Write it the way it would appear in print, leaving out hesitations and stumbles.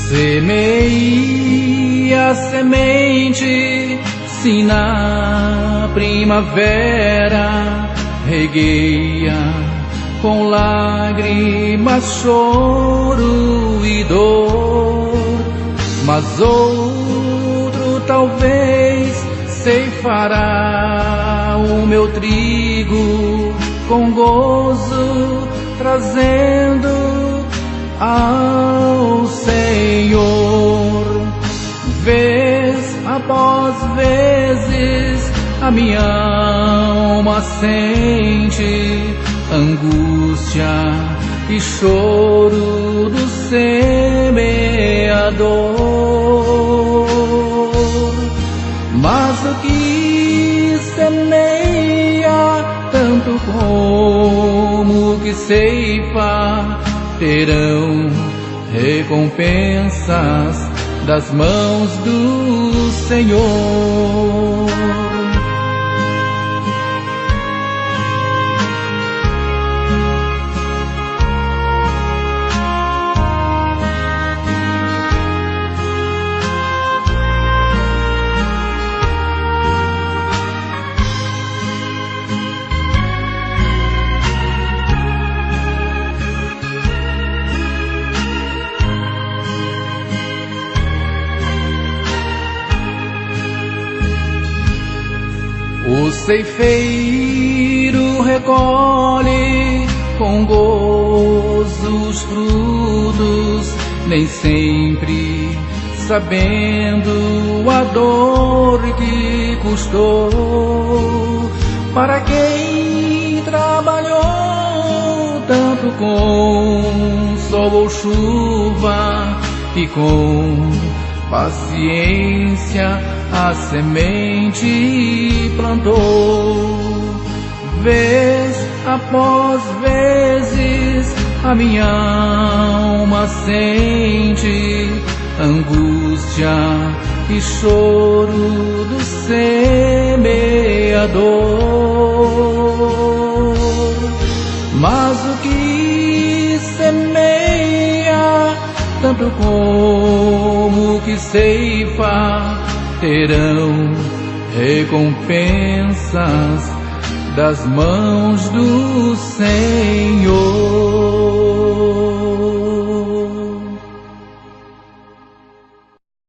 Semeie a semente, se na primavera regueia com lágrimas, choro e dor, mas outro talvez ceifará o meu trigo com gozo, trazendo ao Senhor. Vez após vezes a minha alma sente angústia e choro do semeador, mas o que semeia, tanto como o que ceifa, terão recompensas das mãos do Senhor. O ceifeiro recolhe com gozo os frutos, nem sempre sabendo a dor que custou. Para quem trabalhou tanto com sol ou chuva e com paciência a semente plantou, vez após vezes a minha alma sente angústia e choro do semeador, mas o que semeia, tanto como o que ceifa, terão recompensas das mãos do Senhor.